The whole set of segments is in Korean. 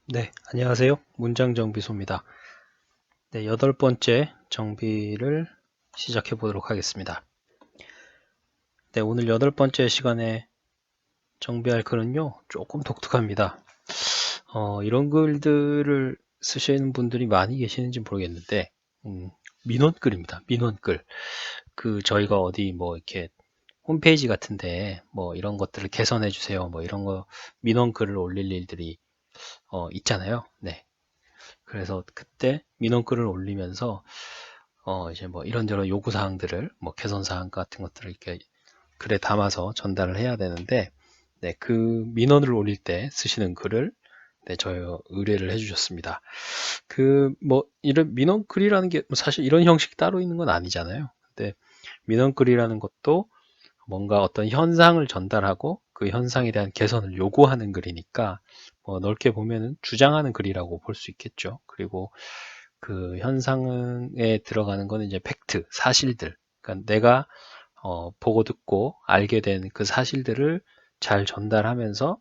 네, 안녕하세요. 문장정비소입니다. 네, 8번째 정비를 시작해 보도록 하겠습니다. 네, 오늘 8번째 시간에 정비할 글은요, 조금 독특합니다. 이런 글들을 쓰시는 분들이 많이 계시는지 모르겠는데, 민원글입니다. 민원글. 저희가 어디 이렇게 홈페이지 같은데, 이런 것들을 개선해 주세요. 이런 거, 민원글을 올릴 일들이, 있잖아요. 네. 그래서 그때 민원글을 올리면서 이제 이런저런 요구사항들을 개선사항 같은 것들을 이렇게 글에 담아서 전달을 해야 되는데, 네, 그 민원을 올릴 때 쓰시는 글을 네, 저 의뢰를 해주셨습니다. 이런 민원글이라는 게 사실 이런 형식이 따로 있는 건 아니잖아요. 근데 민원글이라는 것도 뭔가 어떤 현상을 전달하고 그 현상에 대한 개선을 요구하는 글이니까 넓게 보면은 주장하는 글이라고 볼 수 있겠죠. 그리고 그 현상에 들어가는 거는 이제 팩트, 사실들. 그러니까 내가 보고 듣고 알게 된 그 사실들을 잘 전달하면서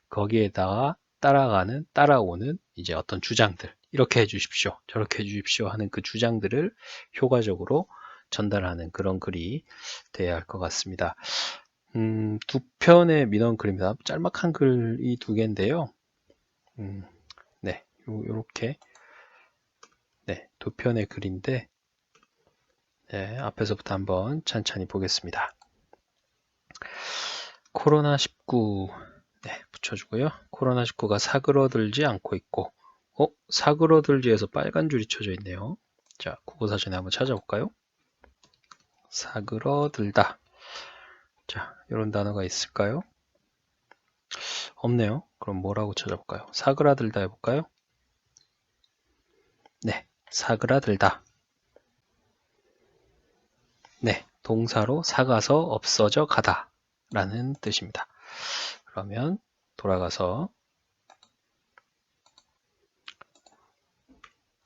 거기에다가 따라오는 이제 어떤 주장들. 이렇게 해 주십시오. 저렇게 해 주십시오 하는 그 주장들을 효과적으로 전달하는 그런 글이 돼야 할 것 같습니다. 두 편의 민원 글입니다. 짤막한 글이 두 개인데요. 네, 요렇게 네, 두 편의 글인데 네, 앞에서부터 한번 찬찬히 보겠습니다. 코로나19 네, 붙여주고요. 코로나19가 사그러들지 않고 있고 사그러들지에서 빨간 줄이 쳐져 있네요. 자, 국어사전에 한번 찾아볼까요? 사그러들다. 자, 이런 단어가 있을까요? 없네요. 그럼 뭐라고 찾아볼까요? 사그라들다 해볼까요? 네, 사그라들다. 네, 동사로 사가서 없어져 가다 라는 뜻입니다. 그러면 돌아가서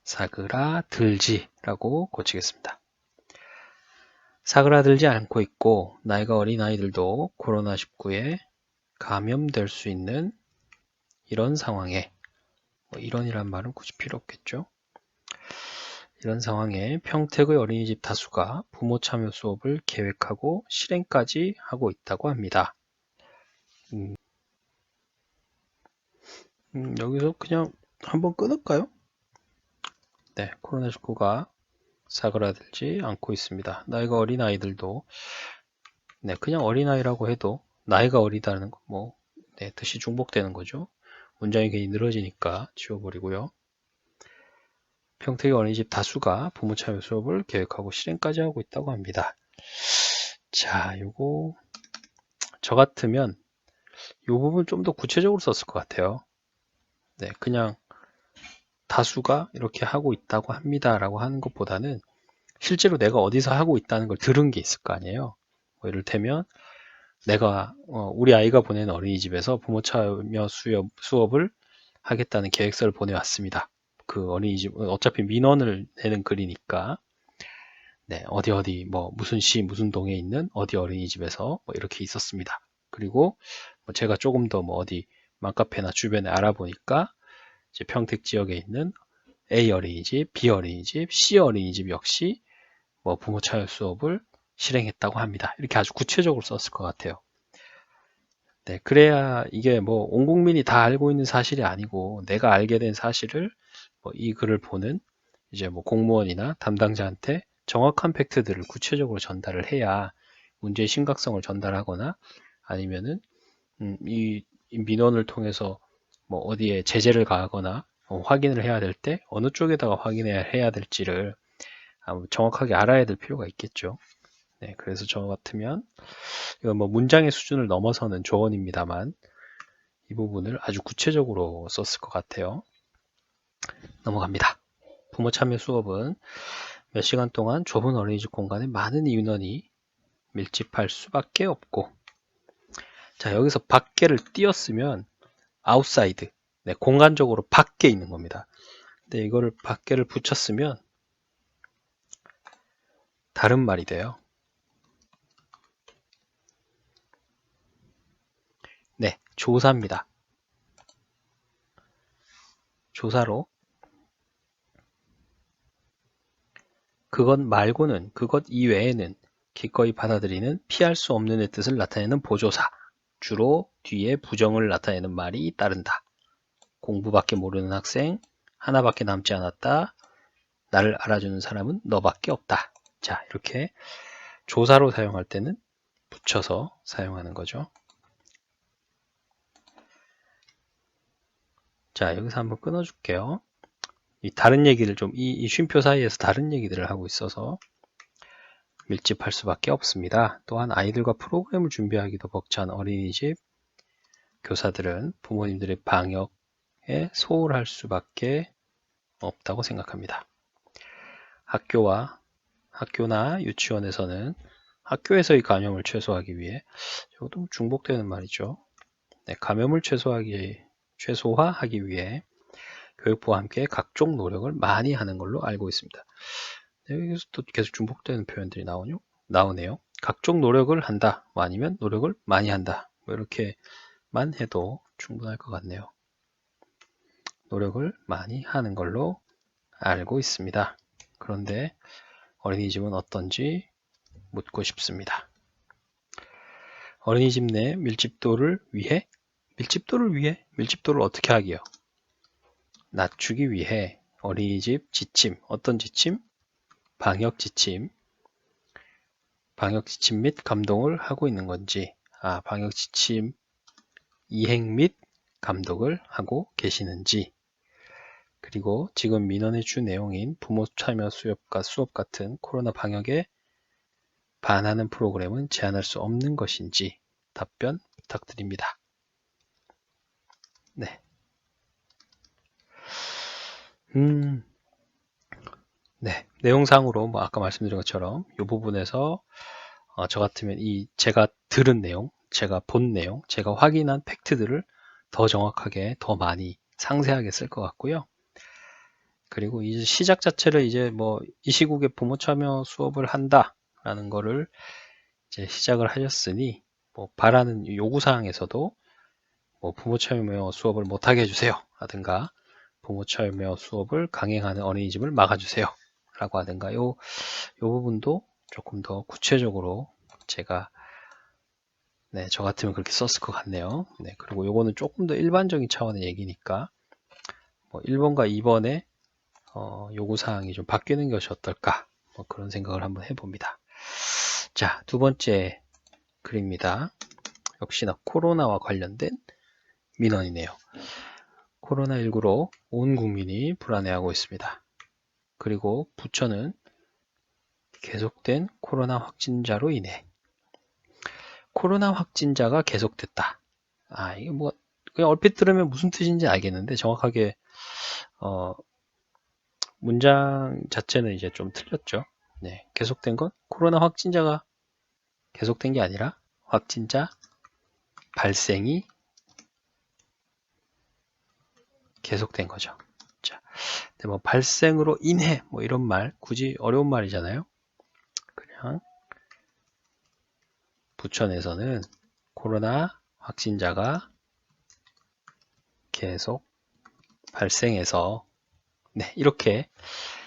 사그라들지 라고 고치겠습니다. 사그라들지 않고 있고 나이가 어린 아이들도 코로나19에 감염될 수 있는 이런 상황에 이런이란 말은 굳이 필요 없겠죠. 이런 상황에 평택의 어린이집 다수가 부모 참여 수업을 계획하고 실행까지 하고 있다고 합니다. 여기서 그냥 한번 끊을까요? 네, 코로나19가 사그라들지 않고 있습니다. 나이가 어린 아이들도 네, 그냥 어린아이라고 해도 나이가 어리다는 거 네, 뜻이 중복되는 거죠. 문장이 괜히 늘어지니까 지워버리고요. 평택의 어린이집 다수가 부모 참여 수업을 계획하고 실행까지 하고 있다고 합니다. 자, 요거 저 같으면 요 부분 좀 더 구체적으로 썼을 것 같아요. 네, 그냥 다수가 이렇게 하고 있다고 합니다 라고 하는 것보다는 실제로 내가 어디서 하고 있다는 걸 들은 게 있을 거 아니에요. 이를테면 내가 우리 아이가 보낸 어린이집에서 부모 참여 수업을 하겠다는 계획서를 보내왔습니다. 그 어린이집 어차피 민원을 내는 글이니까 네, 어디 무슨 시 무슨 동에 있는 어디 어린이집에서 이렇게 있었습니다. 그리고 제가 조금 더 어디 맘카페나 주변에 알아보니까 이제 평택 지역에 있는 A 어린이집, B 어린이집, C 어린이집 역시 부모 참여 수업을 실행했다고 합니다. 이렇게 아주 구체적으로 썼을 것 같아요. 네, 그래야 이게 온 국민이 다 알고 있는 사실이 아니고 내가 알게 된 사실을 이 글을 보는 이제 공무원이나 담당자한테 정확한 팩트들을 구체적으로 전달을 해야 문제의 심각성을 전달하거나 아니면은 이 민원을 통해서 어디에 제재를 가하거나 확인을 해야 될 때 어느 쪽에다가 확인해야 될지를 정확하게 알아야 될 필요가 있겠죠. 네, 그래서 저 같으면 이건 문장의 수준을 넘어서는 조언입니다만 이 부분을 아주 구체적으로 썼을 것 같아요. 넘어갑니다. 부모 참여 수업은 몇 시간 동안 좁은 어린이집 공간에 많은 인원이 밀집할 수밖에 없고 자 여기서 밖에를 띄었으면 아웃사이드 네, 공간적으로 밖에 있는 겁니다. 근데 이거를 밖에를 붙였으면 다른 말이 돼요. 네, 조사입니다. 조사로 그것 말고는, 그것 이외에는 기꺼이 받아들이는 피할 수 없는의 뜻을 나타내는 보조사, 주로 뒤에 부정을 나타내는 말이 따른다. 공부밖에 모르는 학생, 하나밖에 남지 않았다. 나를 알아주는 사람은 너밖에 없다. 자, 이렇게 조사로 사용할 때는 붙여서 사용하는 거죠. 자, 여기서 한번 끊어줄게요. 이 다른 얘기를 좀, 이 쉼표 사이에서 다른 얘기들을 하고 있어서 밀집할 수밖에 없습니다. 또한 아이들과 프로그램을 준비하기도 벅찬 어린이집 교사들은 부모님들의 방역에 소홀할 수밖에 없다고 생각합니다. 학교나 유치원에서는 학교에서의 감염을 최소화하기 위해, 이것도 중복되는 말이죠. 네, 감염을 최소화하기 위해 교육부와 함께 각종 노력을 많이 하는 걸로 알고 있습니다. 네, 여기서 또 계속 중복되는 표현들이 나오네요. 각종 노력을 한다, 아니면 노력을 많이 한다, 뭐 이렇게만 해도 충분할 것 같네요. 노력을 많이 하는 걸로 알고 있습니다. 그런데 어린이집은 어떤지 묻고 싶습니다. 어린이집 내 밀집도를 어떻게 하기요? 낮추기 위해 어린이집 지침, 어떤 지침? 방역 지침 및 감독을 하고 있는 건지, 방역 지침 이행 및 감독을 하고 계시는지, 그리고 지금 민원의 주 내용인 부모 참여 수업 같은 코로나 방역에 반하는 프로그램은 제한할 수 없는 것인지 답변 부탁드립니다. 네. 네. 내용상으로 뭐 아까 말씀드린 것처럼 이 부분에서 저 같으면 제가 들은 내용, 제가 본 내용, 제가 확인한 팩트들을 더 정확하게, 더 많이 상세하게 쓸 것 같고요. 그리고 이제 시작 자체를 이제 뭐 이 시국에 부모 참여 수업을 한다라는 거를 이제 시작을 하셨으니, 뭐 바라는 요구사항에서도 뭐 부모 참여 수업을 못하게 해주세요 라든가, 부모 참여 수업을 강행하는 어린이집을 막아주세요 라고 하든가, 요 부분도 조금 더 구체적으로 제가 저 같으면 그렇게 썼을 것 같네요. 네, 그리고 요거는 조금 더 일반적인 차원의 얘기니까 뭐 1번과 2번의 요구사항이 좀 바뀌는 것이 어떨까, 뭐 그런 생각을 한번 해봅니다. 자, 두 번째 글입니다. 역시나 코로나와 관련된 민원이네요. 코로나19로 온 국민이 불안해하고 있습니다. 그리고 부처는 계속된 코로나 확진자로 인해, 코로나 확진자가 계속됐다. 이게 뭐 그냥 얼핏 들으면 무슨 뜻인지 알겠는데, 정확하게 문장 자체는 이제 좀 틀렸죠. 네, 계속된 건 코로나 확진자가 계속된 게 아니라 확진자 발생이 계속된 거죠. 자, 근데 뭐 발생으로 인해 뭐 이런 말 굳이 어려운 말이잖아요. 그냥 부천에서는 코로나 확진자가 계속 발생해서, 네, 이렇게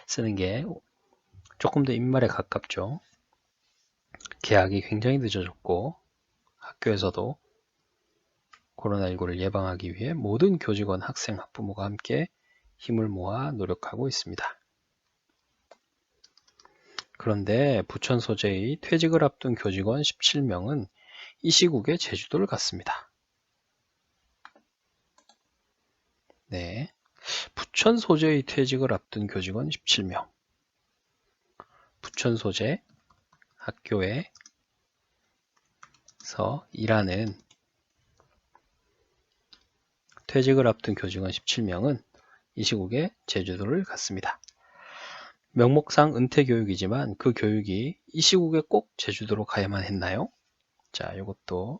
쓰는 게 조금 더 입말에 가깝죠. 개학이 굉장히 늦어졌고 학교에서도 코로나19를 예방하기 위해 모든 교직원, 학생, 학부모가 함께 힘을 모아 노력하고 있습니다. 그런데 부천 소재의 퇴직을 앞둔 교직원 17명은 이 시국에 제주도를 갔습니다. 네, 부천 소재의 퇴직을 앞둔 교직원 17명. 부천 소재 학교에서 일하는 퇴직을 앞둔 교직원 17명은 이 시국에 제주도를 갔습니다. 명목상 은퇴 교육이지만 그 교육이 이 시국에 꼭 제주도로 가야만 했나요? 자, 이것도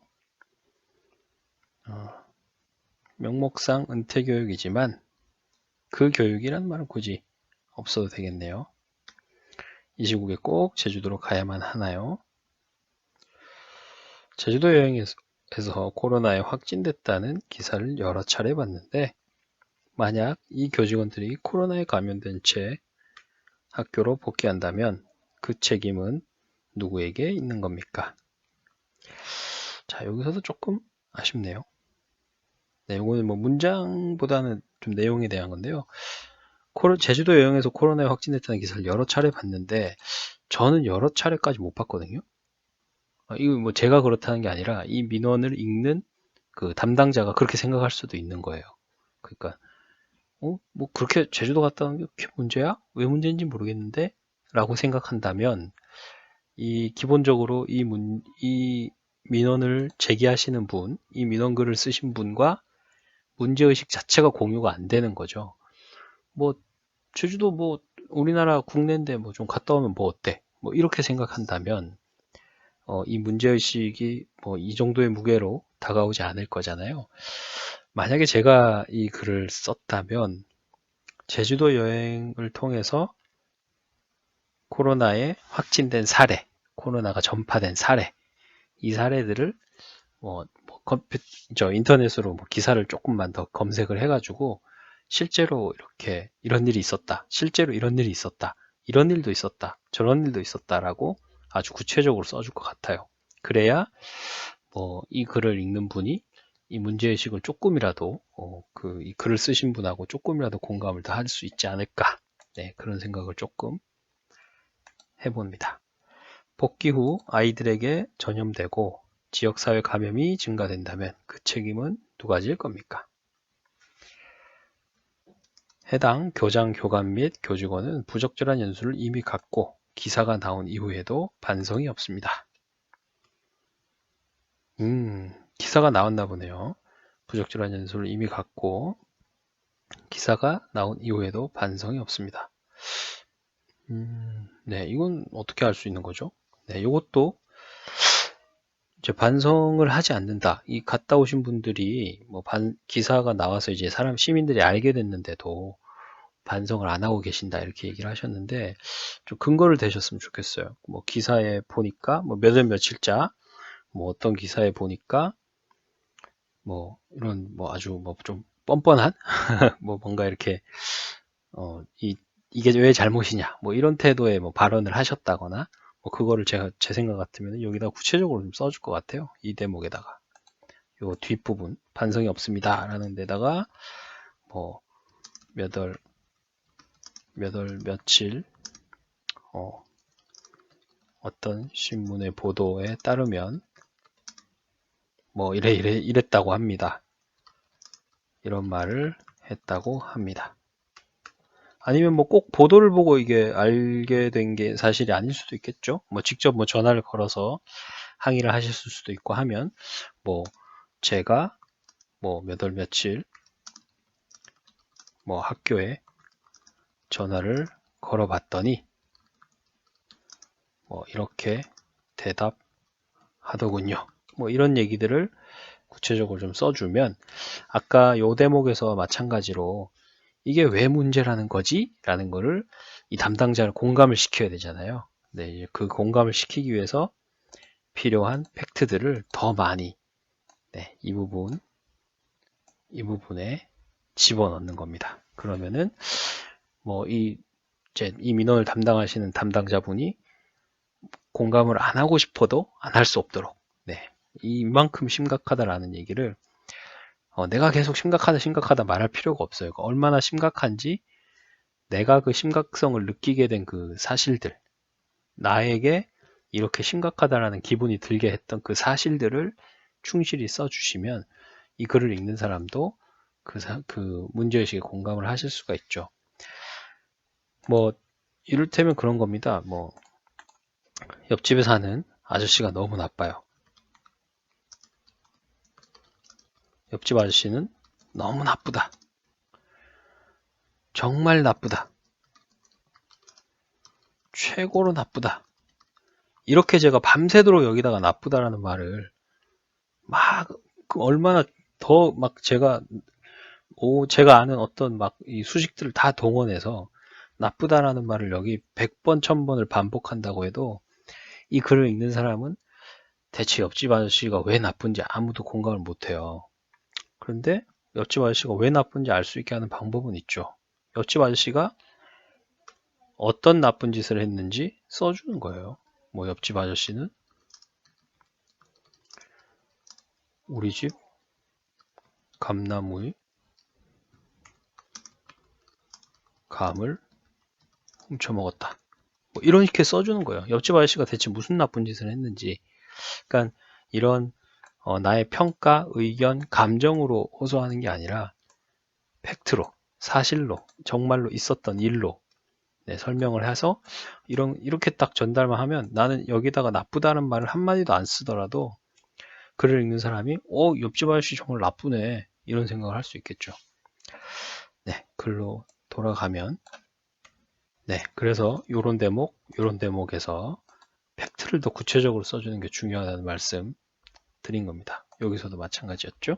명목상 은퇴 교육이지만 그 교육이란 말은 굳이 없어도 되겠네요. 이 시국에 꼭 제주도로 가야만 하나요? 제주도 여행에서 코로나에 확진됐다는 기사를 여러 차례 봤는데 만약 이 교직원들이 코로나에 감염된 채 학교로 복귀한다면 그 책임은 누구에게 있는 겁니까? 자, 여기서도 조금 아쉽네요. 네, 이거는 뭐 문장보다는 좀 내용에 대한 건데요. 제주도 여행에서 코로나에 확진됐다는 기사를 여러 차례 봤는데 저는 여러 차례까지 못 봤거든요. 이거 뭐 제가 그렇다는 게 아니라 이 민원을 읽는 그 담당자가 그렇게 생각할 수도 있는 거예요. 그러니까 뭐 그렇게 제주도 갔다 오는 게 그렇게 문제야? 왜 문제인지 모르겠는데? 라고 생각한다면 이 기본적으로 이 민원을 제기하시는 분, 이 민원글을 쓰신 분과 문제의식 자체가 공유가 안 되는 거죠. 뭐 제주도 뭐 우리나라 국내인데 뭐 좀 갔다 오면 뭐 어때? 뭐 이렇게 생각한다면 이 문제의식이 뭐 이 정도의 무게로 다가오지 않을 거잖아요. 만약에 제가 이 글을 썼다면 제주도 여행을 통해서 코로나에 확진된 사례, 코로나가 전파된 사례, 이 사례들을 인터넷으로 뭐 기사를 조금만 더 검색을 해가지고 실제로 이렇게 이런 일이 있었다, 실제로 이런 일이 있었다, 이런 일도 있었다, 저런 일도 있었다라고 아주 구체적으로 써줄 것 같아요. 그래야 이 글을 읽는 분이 이 문제의식을 조금이라도 이 글을 쓰신 분하고 조금이라도 공감을 더 할 수 있지 않을까, 네, 그런 생각을 조금 해봅니다. 복귀 후 아이들에게 전염되고 지역사회 감염이 증가된다면 그 책임은 누가 질 겁니까? 해당 교장, 교감 및 교직원은 부적절한 연수를 이미 갖고 기사가 나온 이후에도 반성이 없습니다. 기사가 나왔나 보네요. 부적절한 연수를 이미 갖고 기사가 나온 이후에도 반성이 없습니다. 네, 이건 어떻게 할 수 있는 거죠? 네, 이것도 이제 반성을 하지 않는다. 이 갔다 오신 분들이 기사가 나와서 이제 시민들이 알게 됐는데도 반성을 안 하고 계신다 이렇게 얘기를 하셨는데 좀 근거를 대셨으면 좋겠어요. 뭐 기사에 보니까 뭐 몇 월 며칠자 뭐 어떤 기사에 보니까 뭐 이런 뭐 아주 뭐 좀 뻔뻔한 뭐 뭔가 이렇게 이게 왜 잘못이냐 뭐 이런 태도의 뭐 발언을 하셨다거나 뭐 그거를 제 생각 같으면 여기다 구체적으로 좀 써줄 것 같아요. 이 대목에다가 요 뒷부분 반성이 없습니다 라는 데다가 뭐 몇 월 며칠 어떤 신문의 보도에 따르면 뭐 이랬다고 합니다. 이런 말을 했다고 합니다. 아니면 뭐 꼭 보도를 보고 이게 알게 된 게 사실이 아닐 수도 있겠죠. 뭐 직접 뭐 전화를 걸어서 항의를 하실 수도 있고 하면 뭐 제가 뭐 몇 월 며칠 뭐 학교에 전화를 걸어봤더니 뭐 이렇게 대답하더군요. 뭐 이런 얘기들을 구체적으로 좀 써주면 아까 요 대목에서 마찬가지로 이게 왜 문제라는 거지? 라는 거를 이 담당자를 공감을 시켜야 되잖아요. 네, 그 공감을 시키기 위해서 필요한 팩트들을 더 많이 이 부분에 집어넣는 겁니다. 그러면은 이 민원을 담당하시는 담당자분이 공감을 안 하고 싶어도 안 할 수 없도록 이만큼 심각하다라는 얘기를 내가 계속 심각하다 말할 필요가 없어요. 얼마나 심각한지 내가 그 심각성을 느끼게 된 그 사실들, 나에게 이렇게 심각하다라는 기분이 들게 했던 그 사실들을 충실히 써주시면 이 글을 읽는 사람도 그 문제의식에 공감을 하실 수가 있죠. 뭐 이를테면 그런 겁니다. 뭐 옆집에 사는 아저씨가 너무 나빠요. 옆집 아저씨는 너무 나쁘다. 정말 나쁘다. 최고로 나쁘다. 이렇게 제가 밤새도록 여기다가 나쁘다라는 말을 막 얼마나 더 막 제가 아는 어떤 막 이 수식들을 다 동원해서 나쁘다라는 말을 여기 100번, 1000번을 반복한다고 해도 이 글을 읽는 사람은 대체 옆집 아저씨가 왜 나쁜지 아무도 공감을 못해요. 그런데 옆집 아저씨가 왜 나쁜지 알 수 있게 하는 방법은 있죠. 옆집 아저씨가 어떤 나쁜 짓을 했는지 써주는 거예요. 뭐 옆집 아저씨는 우리 집 감나무의 감을 훔쳐먹었다. 뭐 이렇게 써주는 거예요. 옆집 아저씨가 대체 무슨 나쁜 짓을 했는지. 그러니까 이런 나의 평가, 의견, 감정으로 호소하는 게 아니라 팩트로, 사실로, 정말로 있었던 일로 설명을 해서 이렇게 딱 전달만 하면 나는 여기다가 나쁘다는 말을 한마디도 안 쓰더라도 글을 읽는 사람이 옆집 아저씨 정말 나쁘네 이런 생각을 할 수 있겠죠. 네, 글로 돌아가면 그래서 요런 대목에서 팩트를 더 구체적으로 써주는 게 중요하다는 말씀 드린 겁니다. 여기서도 마찬가지였죠.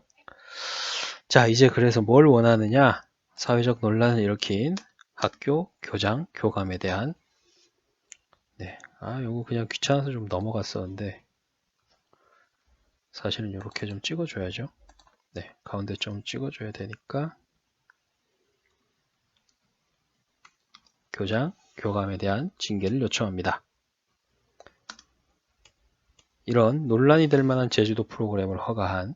자, 이제 그래서 뭘 원하느냐? 사회적 논란을 일으킨 학교, 교장, 교감에 대한 요거 그냥 귀찮아서 좀 넘어갔었는데 사실은 이렇게 좀 찍어줘야죠. 가운데 좀 찍어줘야 되니까 교장, 교감에 대한 징계를 요청합니다. 이런 논란이 될 만한 제주도 프로그램을 허가한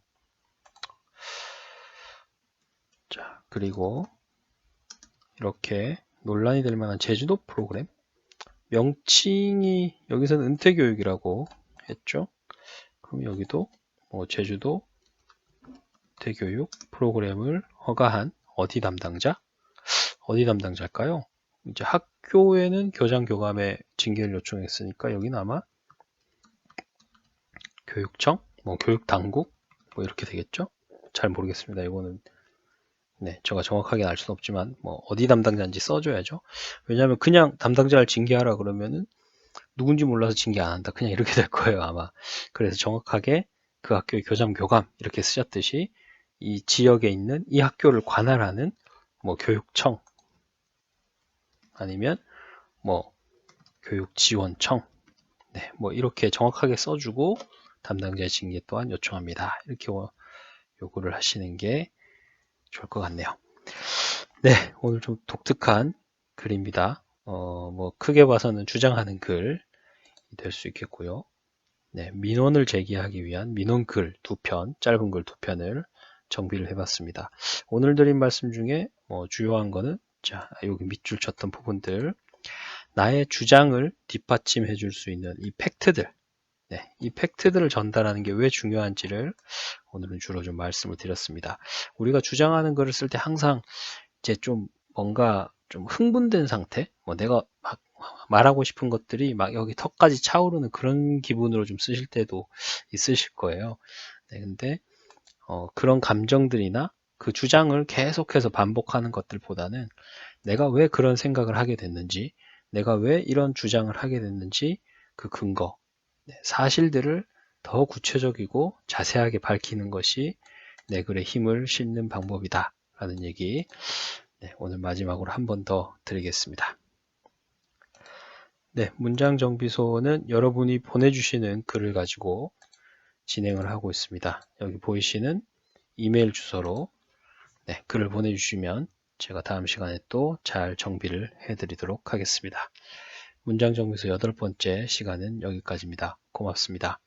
그리고 이렇게 논란이 될 만한 제주도 프로그램 명칭이 여기서는 은퇴교육이라고 했죠. 그럼 여기도 제주도 대교육 프로그램을 허가한 어디 담당자일까요? 이제 학교에는 교장 교감에 징계를 요청했으니까 여기는 아마 교육청, 교육당국 이렇게 되겠죠? 잘 모르겠습니다. 이거는 제가 정확하게 알 수는 없지만 어디 담당자인지 써줘야죠. 왜냐하면 그냥 담당자를 징계하라 그러면은 누군지 몰라서 징계 안 한다. 그냥 이렇게 될 거예요, 아마. 그래서 정확하게 그 학교의 교장 교감 이렇게 쓰셨듯이 이 지역에 있는 이 학교를 관할하는 교육청 아니면 교육지원청 이렇게 정확하게 써주고 담당자의 징계 또한 요청합니다. 이렇게 요구를 하시는 게 좋을 것 같네요. 오늘 좀 독특한 글입니다. 크게 봐서는 주장하는 글이 될 수 있겠고요. 민원을 제기하기 위한 민원글 2편, 짧은 글 2편을 정비를 해봤습니다. 오늘 드린 말씀 중에 주요한 거는 여기 밑줄 쳤던 부분들 나의 주장을 뒷받침해 줄 수 있는 이 팩트들 이 팩트들을 전달하는 게 왜 중요한지를 오늘은 주로 좀 말씀을 드렸습니다. 우리가 주장하는 글을 쓸 때 항상 이제 좀 뭔가 좀 흥분된 상태 내가 막 말하고 싶은 것들이 막 여기 턱까지 차오르는 그런 기분으로 좀 쓰실 때도 있으실 거예요. 근데 그런 감정들이나 그 주장을 계속해서 반복하는 것들보다는 내가 왜 그런 생각을 하게 됐는지 내가 왜 이런 주장을 하게 됐는지 그 근거 사실들을 더 구체적이고 자세하게 밝히는 것이 내 글의 힘을 싣는 방법이다 라는 얘기 오늘 마지막으로 한 번 더 드리겠습니다. 문장정비소는 여러분이 보내주시는 글을 가지고 진행을 하고 있습니다. 여기 보이시는 이메일 주소로 글을 보내주시면 제가 다음 시간에 또 잘 정비를 해드리도록 하겠습니다. 문장정비소 8번째 시간은 여기까지입니다. 고맙습니다.